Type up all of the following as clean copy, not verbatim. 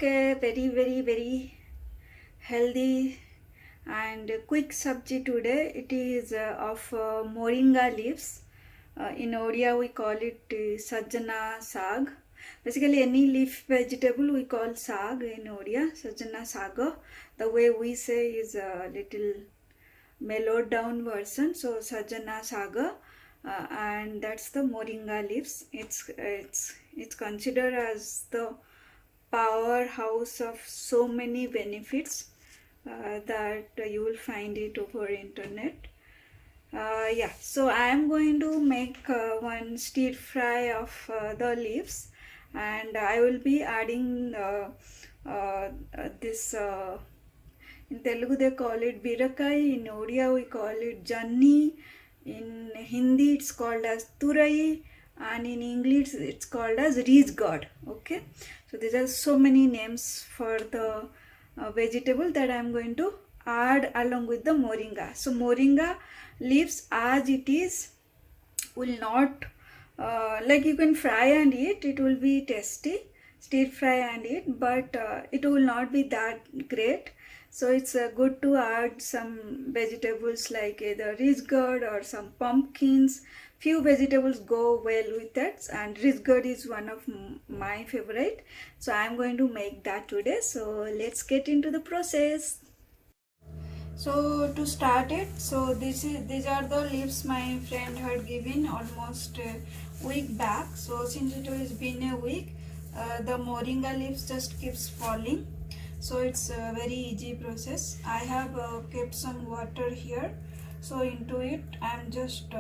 a very healthy and quick sabji today. It is of Moringa leaves. In Odia we call it Sajana Saag. Basically any leaf vegetable we call Saag in Odia, Sajana Saga. The way we say is a little mellowed down version, so Sajana Saga. And that's the Moringa leaves. It's considered as the powerhouse of so many benefits that you will find it over internet. Yeah, so I am going to make one stir fry of the leaves, and I will be adding this in Telugu they call it birakai, in Odia we call it janni, in Hindi it's called as Turai, and in English it's called as rees god. Okay, so these are so many names for the vegetable that I am going to add along with the moringa. So moringa leaves as it is will not like you can fry and eat, it will be tasty, stir fry and eat, but it will not be that great. So it's good to add some vegetables like either rees gourd or some pumpkins. Few vegetables go well with that, and rees gourd is one of my favorite. So I'm going to make that today. So let's get into the process. So to start it, so these are the leaves my friend had given almost a week back. So since it has been a week, the moringa leaves just keeps falling. So it's a very easy process. I have kept some water here, so into it I'm just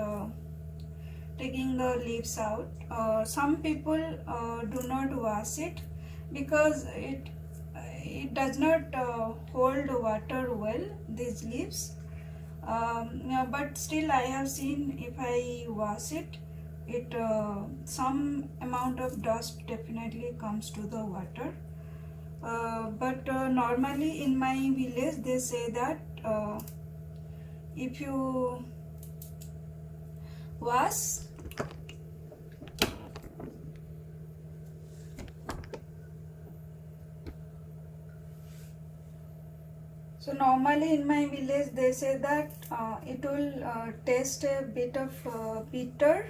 taking the leaves out. Some people do not wash it because it does not hold water well, these leaves. Yeah, but still I have seen if I wash it, some amount of dust definitely comes to the water. But normally in my village they say that if you wash so normally in my village they say that it will taste a bit of bitter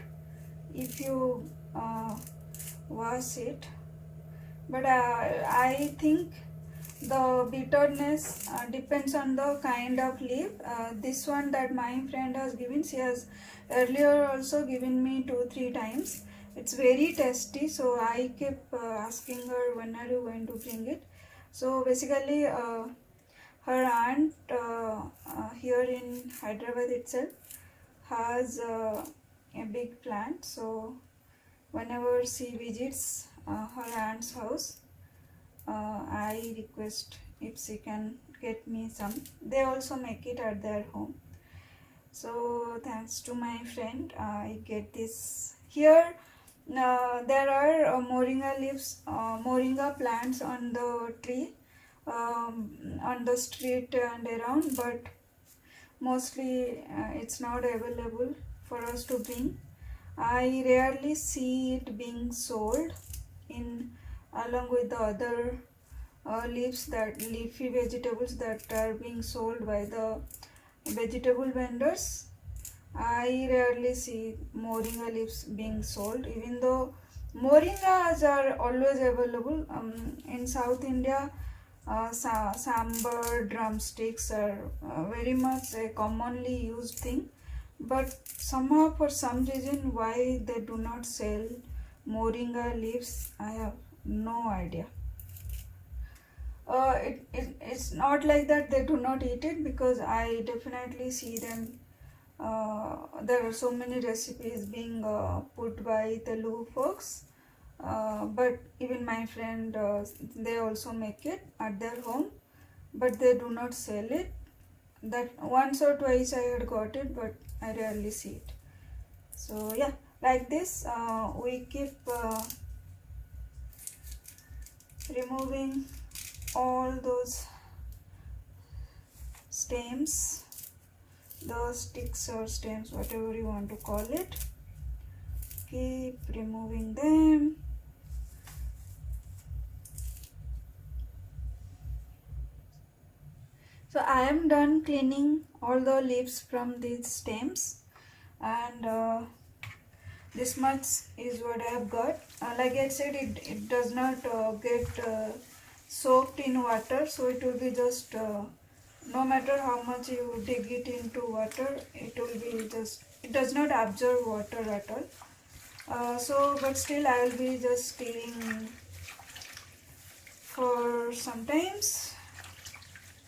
if you wash it, but I think the bitterness depends on the kind of leaf. This one that my friend has given, she has earlier also given me 2-3 times. It's very tasty, so I kept asking her when are you going to bring it. So basically her aunt here in Hyderabad itself has a big plant, so whenever she visits her aunt's house, I request if she can get me some. They also make it at their home. So thanks to my friend, I get this. Here there are moringa leaves, moringa plants on the tree, on the street and around, but mostly it's not available for us to bring. I rarely see it being sold in along with the other leafy vegetables that are being sold by the vegetable vendors. I rarely see moringa leaves being sold, even though moringas are always available. In South India, sambar, drumsticks are very much a commonly used thing, but somehow for some reason why they do not sell moringa leaves, I have no idea. It's not like that they do not eat it, because I definitely see them. There are so many recipes being put by Telugu folks, but even my friend, they also make it at their home, but they do not sell it. That once or twice I had got it, but I rarely see it. So yeah, like this we keep removing all those stems, the sticks or stems, whatever you want to call it. Keep removing them. So I am done cleaning all the leaves from these stems, and this much is what I have got. Like I said, it does not get soaked in water, so it will be just no matter how much you dig it into water, it will be just, it does not absorb water at all. So but still I will be just stirring for sometimes,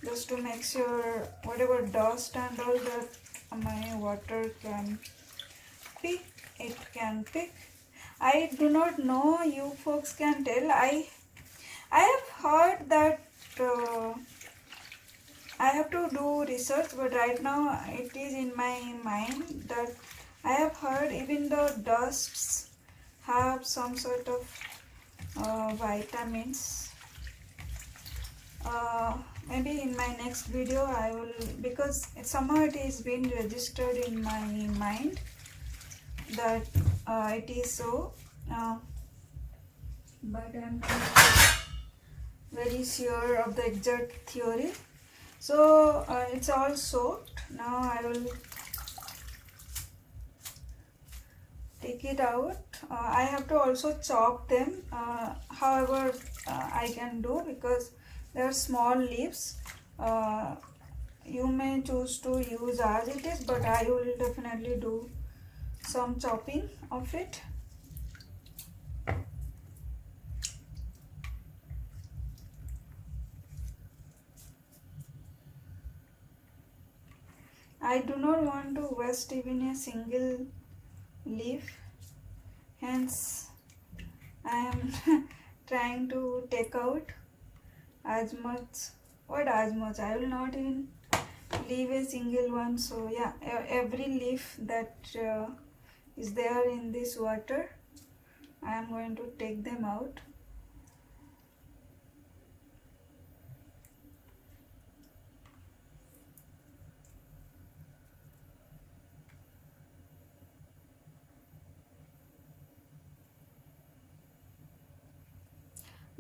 just to make sure whatever dust and all that my water can pick, it can pick. I do not know, you folks can tell. I have heard that I have to do research, but right now it is in my mind that I have heard even the dusts have some sort of vitamins. Maybe in my next video I will, because somehow it is been registered in my mind that it is so, but I am very sure of the exact theory. So it's all soaked. Now I will take it out. I have to also chop them, however I can do, because they are small leaves. You may choose to use as it is, but I will definitely do some chopping of it. I do not want to waste even a single leaf, hence I am trying to take out as much. What as much? I will not even leave a single one. So yeah, every leaf that is there in this water, I am going to take them out.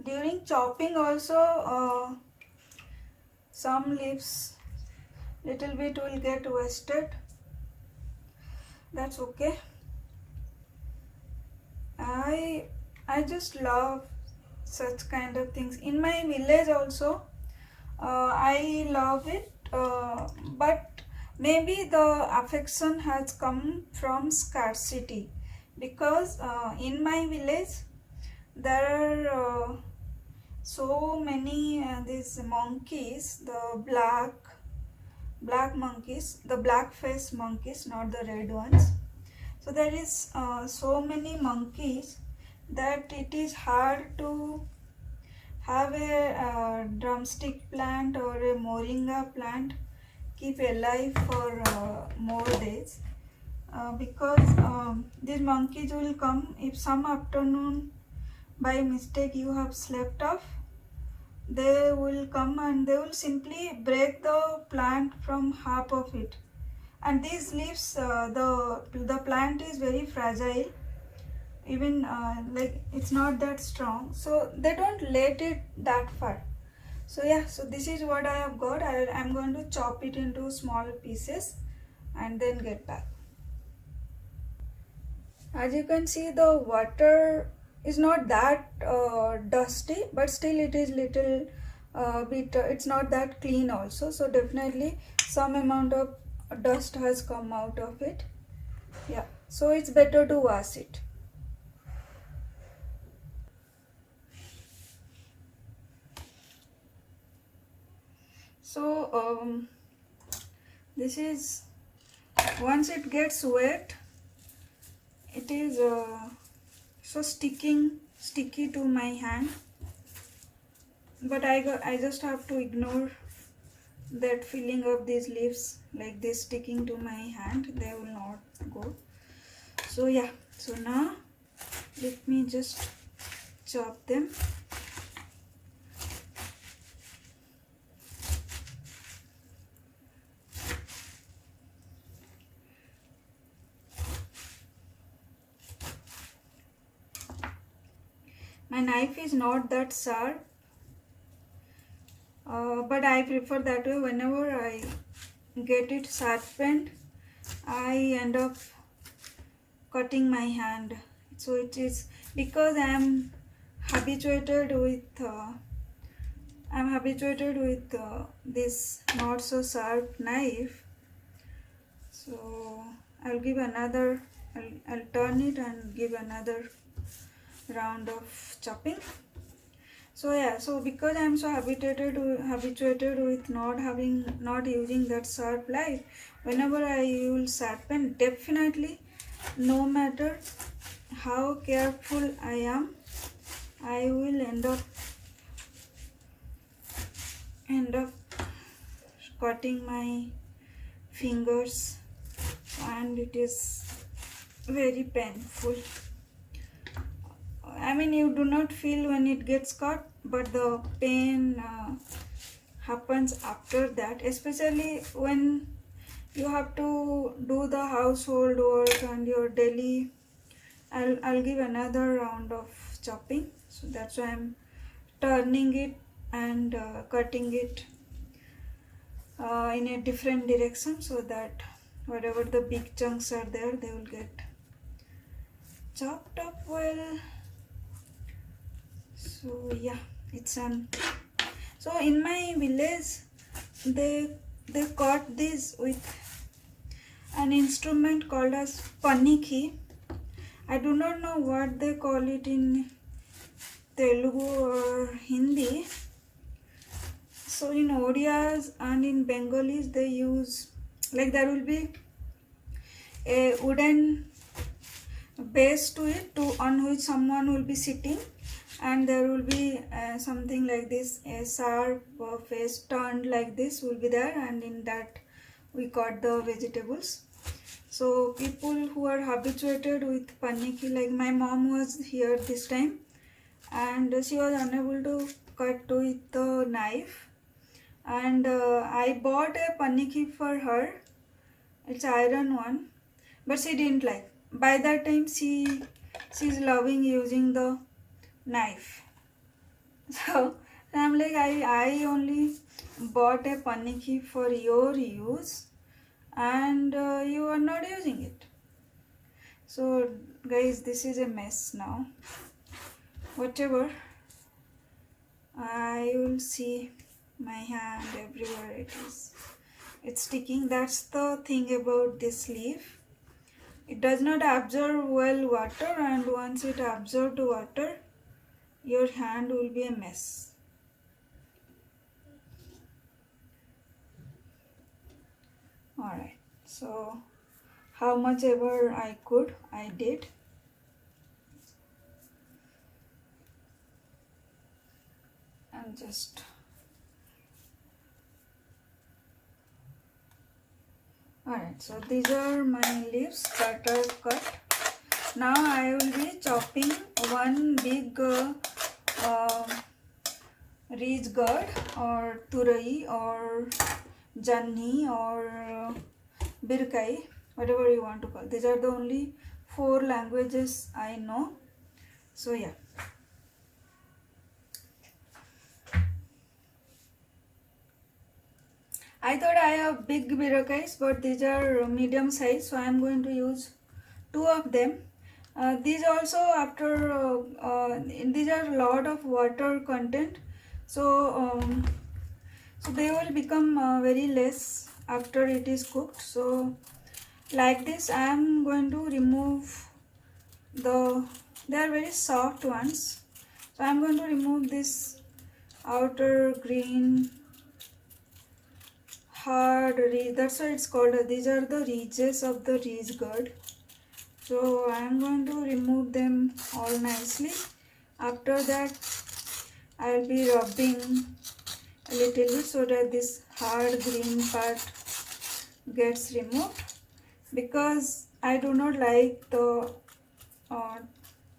During chopping also, some leaves little bit will get wasted. That's okay. I just love such kind of things. In my village also, I love it, but maybe the affection has come from scarcity, because in my village there are so many these monkeys, the black monkeys, the black face monkeys, not the red ones. So there is so many monkeys that it is hard to have a drumstick plant or a moringa plant keep alive for more days, because these monkeys will come if some afternoon by mistake you have slept off. They will come and they will simply break the plant from half of it, and these leaves, the plant is very fragile, even like it's not that strong, so they don't let it that far. So yeah, so this is what I have got. I'm going to chop it into small pieces and then get back. As you can see, the water is not that dusty, but still it is little bit, it's not that clean also, so definitely some amount of dust has come out of it. Yeah, so it's better to wash it. So this is, once it gets wet, it is so sticky to my hand, but I just have to ignore that feeling of these leaves like this sticking to my hand. They will not go. So yeah, so now let me just chop them. My knife is not that sharp, but I prefer that way. Whenever I get it sharpened, I end up cutting my hand. So it is because habituated with I'm habituated with this not so sharp knife. So I'll give another. I'll turn it and give another round of chopping. So yeah, so because I'm so habituated with not using that sharp knife, whenever I use sharpen, definitely, no matter how careful I am, I will end up cutting my fingers, and it is very painful. I mean, you do not feel when it gets cut, but the pain happens after that, especially when you have to do the household work and your daily. I'll give another round of chopping, so that's why I'm turning it and cutting it in a different direction, so that whatever the big chunks are there, they will get chopped up well. So yeah, it's so in my village they cut this with an instrument called as paniki. I do not know what they call it in Telugu or Hindi. So in Odias and in Bengalis they use, like, there will be a wooden base to it on which someone will be sitting, and there will be something like this, a sharp face turned like this will be there, and in that we cut the vegetables. So people who are habituated with paniki, like my mom was here this time and she was unable to cut with the knife, and I bought a paniki for her. It's iron one, but she didn't like. By that time she's loving using the knife. So I'm like, I only bought a paniki for your use, and you are not using it. So guys, this is a mess now. Whatever, I will see my hand everywhere it's sticking. That's the thing about this leaf. It does not absorb well water, and once it absorbs water, your hand will be a mess. Alright, so how much ever I could, I did. And just alright, so these are my leaves that are cut. Now I will be chopping one big reed gourd or turai or janni or birkai, whatever you want to call. These are the only 4 languages I know. So yeah. I thought I have big birakais, but these are medium size, so I am going to use 2 of them. These also, after these are a lot of water content, so they will become very less after it is cooked. So like this, I am going to remove they are very soft ones. So I am going to remove this outer green hard reed. That's why it's called. These are the ridges of the reed gourd. So I am going to remove them all nicely. After that, I will be rubbing a little bit so that this hard green part gets removed, because I do not like the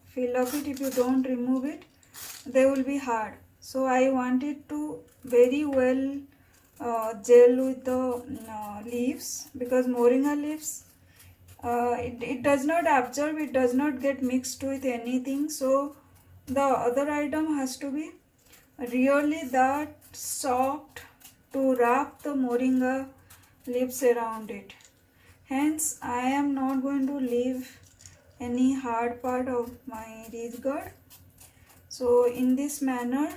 feel of it. If you don't remove it, they will be hard. So I want it to very well gel with the leaves, because moringa leaves, it does not absorb, it does not get mixed with anything. So the other item has to be really that soft to wrap the moringa leaves around it. Hence, I am not going to leave any hard part of my ridge guard. So in this manner,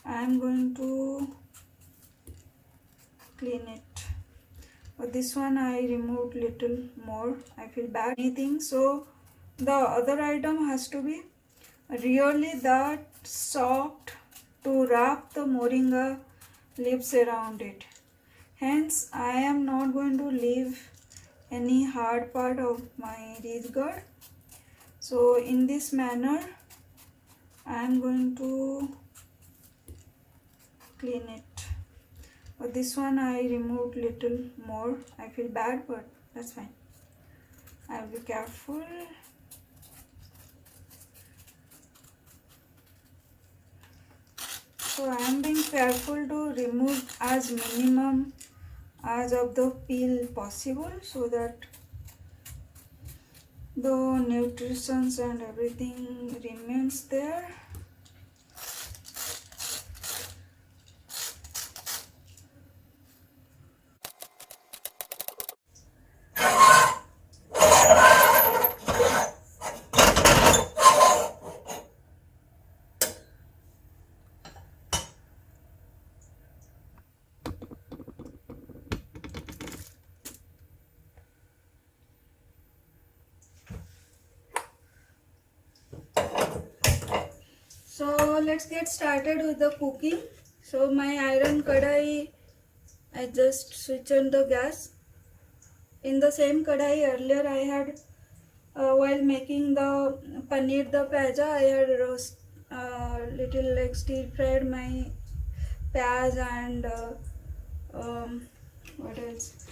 I am going to clean it. But this one I removed little more. I feel bad anything. So the other item has to be really that soft to wrap the moringa leaves around it. Hence, I am not going to leave any hard part of my ridge guard. So in this manner, I am going to clean it. But this one I removed little more. I feel bad, but that's fine. I will be careful. So I am being careful to remove as minimum as of the peel possible, so that the nutrients and everything remains there. So let's get started with the cooking. So my iron kadai, I just switch on the gas. In the same kadai earlier I had, while making the paneer the bhaja, I had roast little like stir fried my pyaz and what else?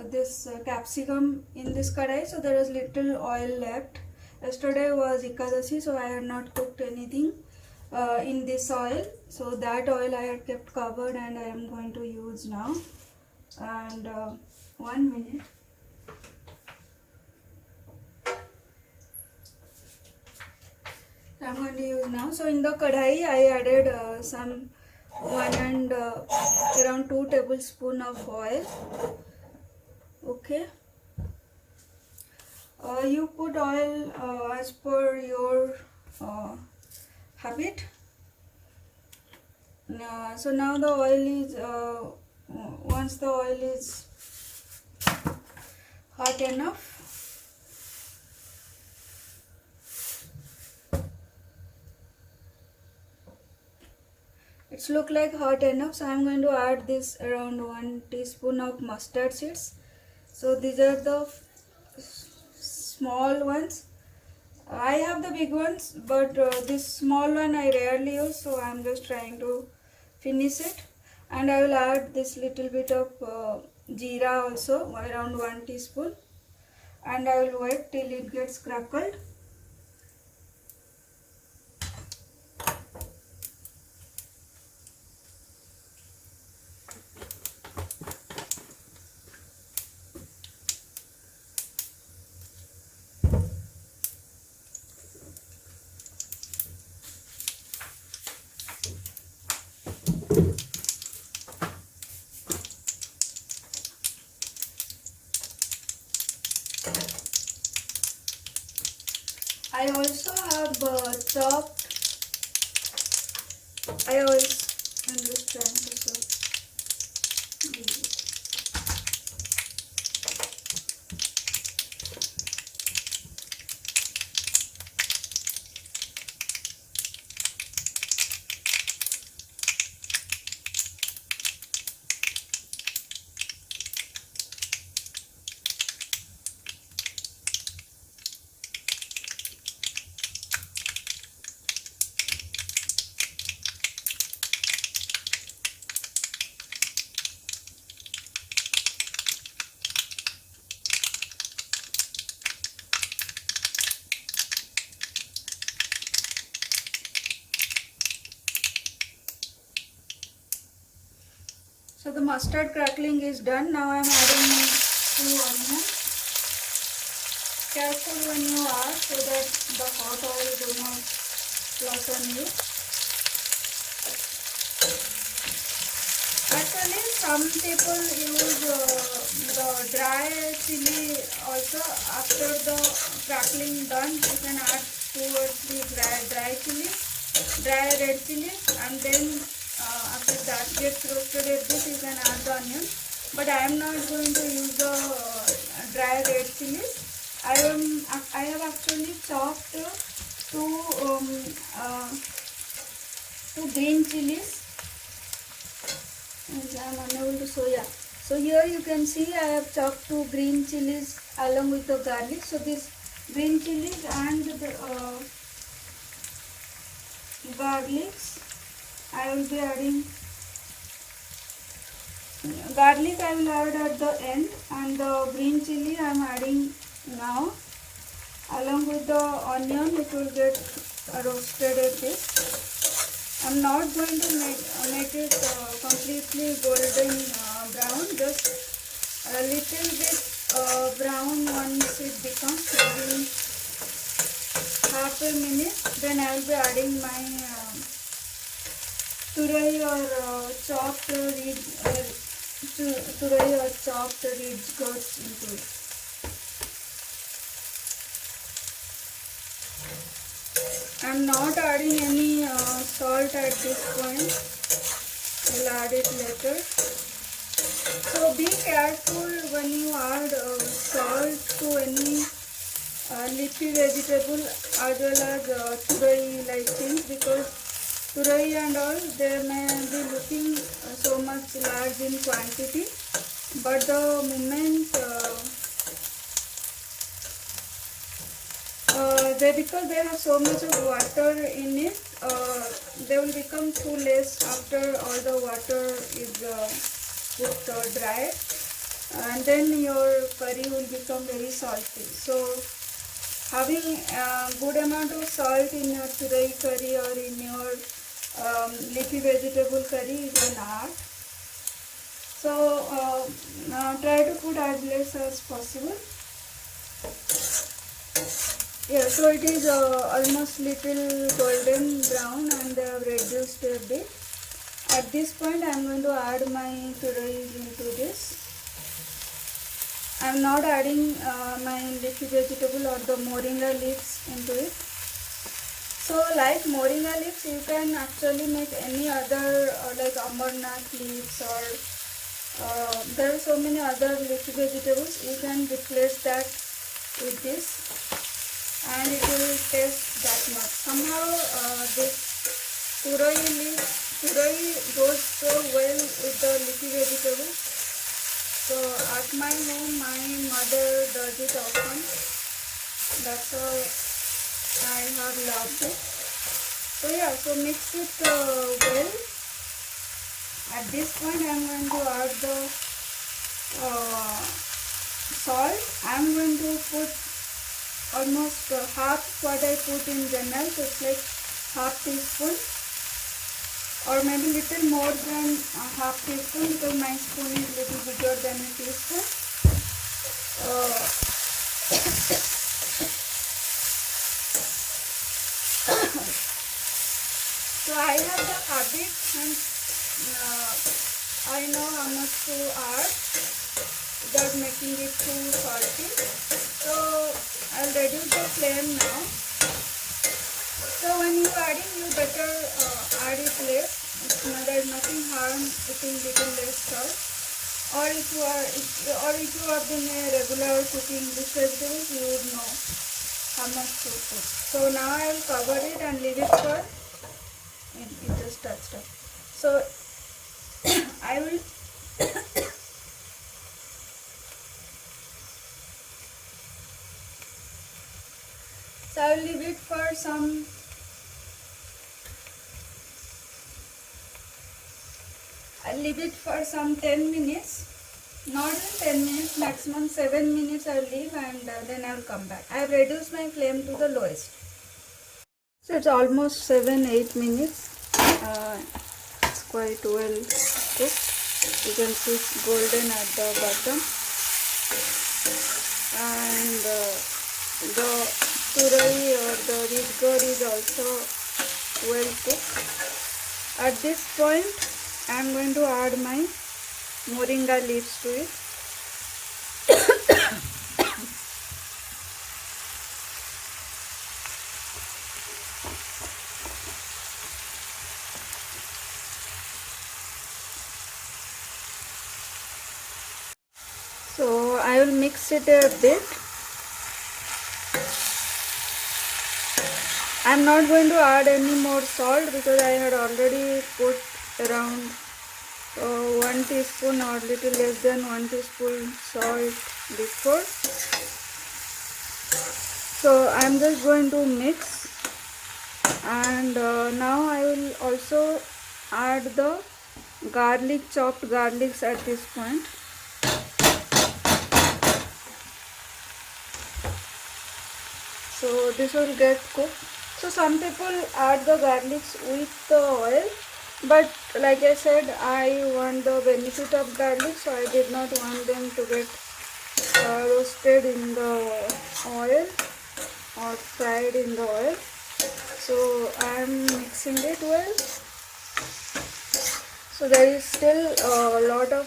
This capsicum in this kadai. So there was little oil left. Yesterday was Ekadashi, so I had not cooked anything in this oil. So that oil I had kept covered and I am going to use now. And 1 minute. I'm going to use now. So in the kadai I added some around 2 tablespoons of oil. Okay. You put oil as per your habit. So now the oil is once the oil is hot enough, it's look like hot enough, so I'm going to add this around 1 teaspoon of mustard seeds. So these are the small ones. I have the big ones, but this small one I rarely use, so I'm just trying to finish it. And I will add this little bit of jeera also, around 1 teaspoon, and I will wait till it gets crackled. I also have chopped. I'm just trying to chop. So the mustard crackling is done. Now I am adding 2 onions. Careful when you add so that the hot oil does not flush on you. At the some people use the dry chili also. After the crackling done, you can add 2 or 3 dry chilies, dry red chilies, and then after that gets roasted a bit, you can add the onion. But I am not going to use the dry red chilies. I have actually chopped 2 green chilies. I am unable to show. Yeah. So here you can see I have chopped 2 green chilies along with the garlic. So this green chilies and the garlics I will be adding. Garlic I will add at the end, and the green chili I am adding now. Along with the onion, it will get roasted a bit. I am not going to make it completely golden brown, just a little bit brown once it becomes, maybe half a minute. Then I will be adding my turai or chopped reed goats into it. I am not adding any salt at this point. I will add it later. So be careful when you add salt to any leafy vegetable as well as turai like things, because turai and all, they may be looking so much large in quantity, but the moment because they have so much of water in it, they will become too less after all the water is put dry, and then your curry will become very salty. So having a good amount of salt in your turai curry or in your leafy vegetable curry is an art. So try to put as less as possible. Yeah, so it is almost little golden brown and they have reduced a bit. At this point I am going to add my turai into this. I am not adding my leafy vegetable or the moringa leaves into it. So like moringa leaves, you can actually make any other like amarnath leaves, or there are so many other leafy vegetables. You can replace that with this and it will taste that much. Somehow this turai goes so well with the leafy vegetables. So at my home, my mother does it often. That's how I have loved it. So yeah, so mix it well. At this point I am going to add the salt. I am going to put almost half what I put in general, so it's like half teaspoon, or maybe little more than half teaspoon, because my spoon is little bigger than a teaspoon. So I have the habit, and I know how much to add without making it too salty. So I'll reduce the flame now. So when you are adding, you better add it less. There is nothing harm putting little less salt. Or if you have been a regular cooking these vegetables, you would know how much to put. So now I will cover it and leave it for it just touched up. So I will so I will leave it for some I'll leave it for some 10 minutes. Not even 10 minutes, maximum 7 minutes I will leave, and then I will come back. I have reduced my flame to the lowest. So it's almost 7-8 minutes. It's quite well cooked. You can see it's golden at the bottom. And the turai or the reed gourd is also well cooked. At this point I am going to add my moringa leaves to it. So I will mix it a bit. I am not going to add any more salt because I had already put around 1 teaspoon or little less than 1 teaspoon salt before. So I am just going to mix, and now I will also add the chopped garlics at this point. So this will get cooked. So some people add the garlics with the oil, but like I said, I want the benefit of garlic, so I did not want them to get roasted in the oil or fried in the oil. So I am mixing it well. So there is still a lot of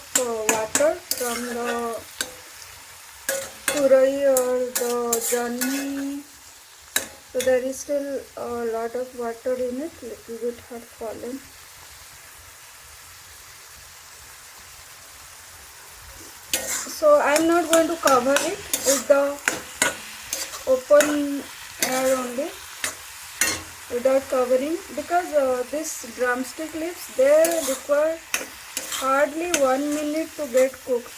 water from the Turai or the Jani. So there is still a lot of water in it, little bit had fallen. So I am not going to cover it with the open air only, without covering, because this drumstick leaves, they require hardly 1 minute to get cooked,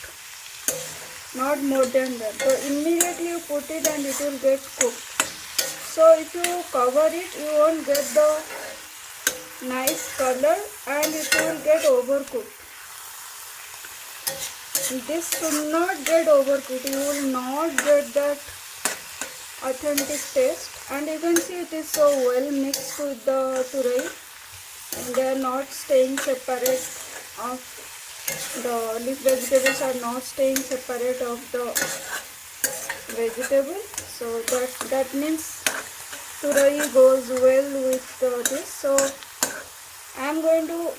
not more than that. So immediately you put it and it will get cooked. So if you cover it, you won't get the nice color and it will get overcooked. This should not get overcooked. You will not get that authentic taste. And you can see it is so well mixed with the turai, and they are not staying separate of the leaf vegetables, are not staying separate of the vegetable. So that means turai goes well with this. So I am going to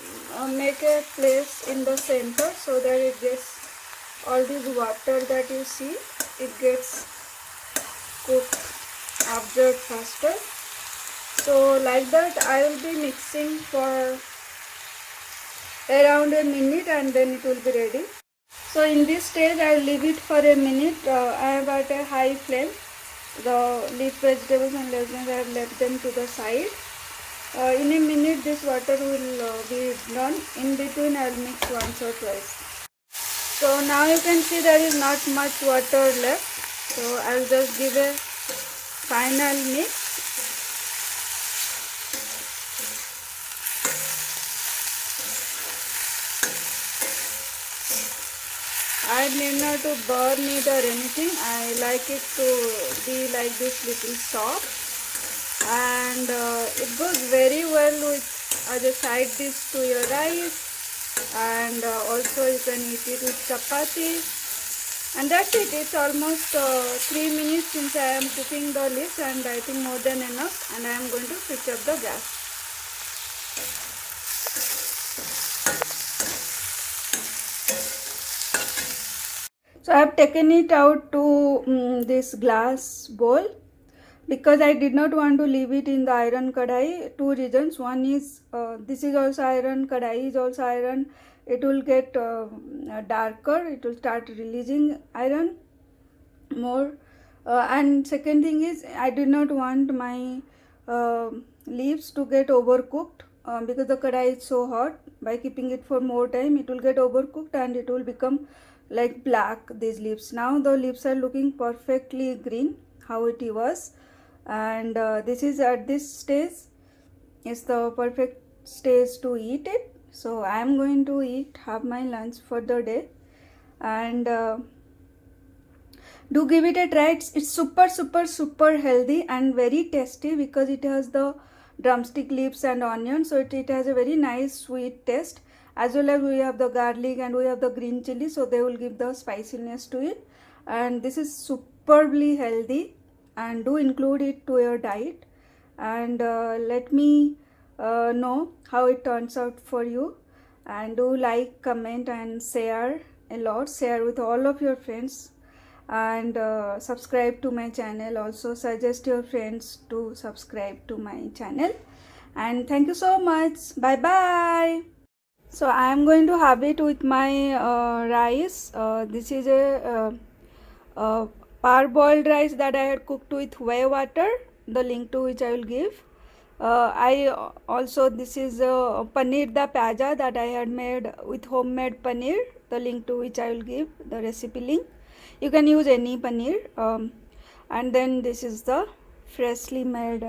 make a place in the center so that it gets all this water that you see, it gets cooked, absorbed faster. So like that I will be mixing for around a minute and then it will be ready. So in this stage I will leave it for a minute. I have at a high flame. The leaf vegetables and legumes, I have left them to the side. In a minute this water will be done. In between I will mix once or twice. So now you can see there is not much water left. So I will just give a final mix. I need not to burn it or anything. I like it to be like this, little soft, and it goes very well with as a side dish to your rice, and also you can eat it with chapati. And that's it. It's almost 3 minutes since I am cooking the leaves, and I think more than enough, and I am going to switch up the gas. So I have taken it out to this glass bowl because I did not want to leave it in the iron kadai. 2 reasons. One is this is also iron, kadai is also iron. It will get darker, it will start releasing iron more. And second thing is, I did not want my leaves to get overcooked because the kadai is so hot. By keeping it for more time, it will get overcooked and it will become like black, these leaves. Now the leaves are looking perfectly green, how it was. And this is at this stage is the perfect stage to eat it. So I am going to have my lunch for the day, and do give it a try. It's super healthy and very tasty because it has the drumstick leaves and onion, so it has a very nice sweet taste, as well as we have the garlic and we have the green chili, so they will give the spiciness to it. And this is superbly healthy, and do include it to your diet, and let me know how it turns out for you. and do like, comment and share a lot. Share with all of your friends, and subscribe to my channel. Also suggest your friends to subscribe to my channel, and thank you so much. Bye bye. So I am going to have it with my rice. This is a parboiled rice that I had cooked with whey water, the link to which I will give. I also, this is paneer da Bhaja that I had made with homemade paneer, the link to which I will give, the recipe link. You can use any paneer. And then this is the freshly made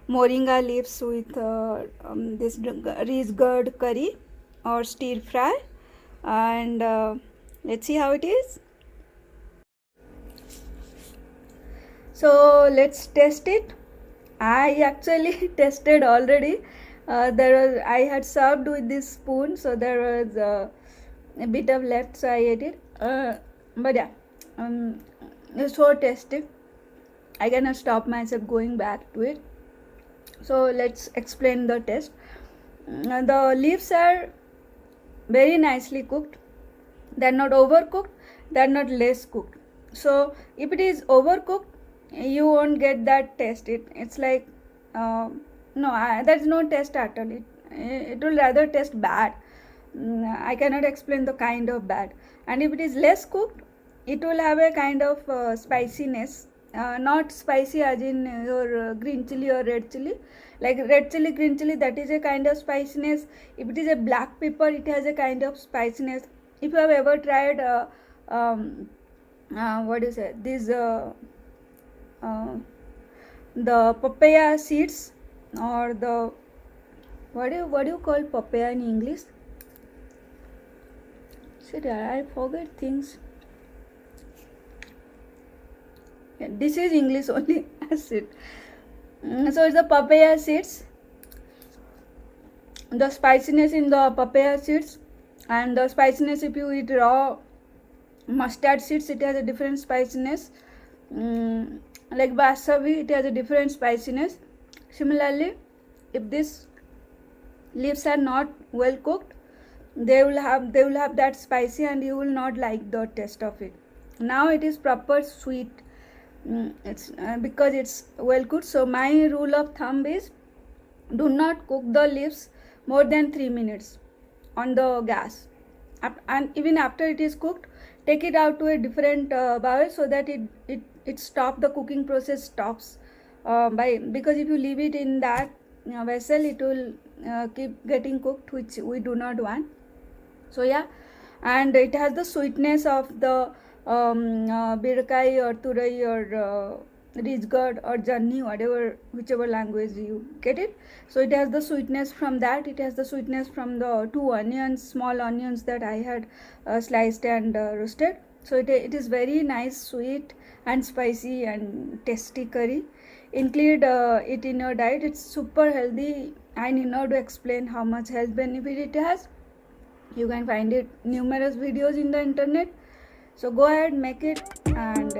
Moringa leaves with this rice gourd curry or stir fry, and let's see how it is. So let's test it. I actually tested already. I had served with this spoon, so there was a bit of left, so I ate it. But yeah, it's so tasty. I cannot stop myself going back to it. So let's explain the taste. The leaves are very nicely cooked. They are not overcooked. They are not less cooked. So if it is overcooked, you won't get that taste. It's like there's no taste at all. It will rather taste bad. I cannot explain the kind of bad. And if it is less cooked, it will have a kind of spiciness. Not spicy as in your green chili or red chili. Like red chili, green chili, that is a kind of spiciness. If it is a black pepper, it has a kind of spiciness. If you have ever tried what is it? The papaya seeds, or the what do you call papaya in English? See, I forget things. Yeah, this is English only. That's it. So it's the papaya seeds. The spiciness in the papaya seeds, and the spiciness if you eat raw mustard seeds, it has a different spiciness. Like wasabi, it has a different spiciness. Similarly, if these leaves are not well cooked, they will have that spicy, and you will not like the taste of it. Now it is proper sweet. It's because it's well cooked. So my rule of thumb is, do not cook the leaves more than 3 minutes on the gas, and even after it is cooked, take it out to a different bowl, so that the cooking process stops. Because if you leave it in that vessel, it will keep getting cooked, which we do not want. So yeah, and it has the sweetness of the Birakai or Turai or Rijgad or Janni, whichever language you get it. So it has the sweetness from that. It has the sweetness from the small onions that I had sliced and roasted. So it is very nice, sweet and spicy and tasty curry. Include it in your diet. It's super healthy. I need not to explain how much health benefit it has. You can find it numerous videos in the internet. So go ahead, make it, and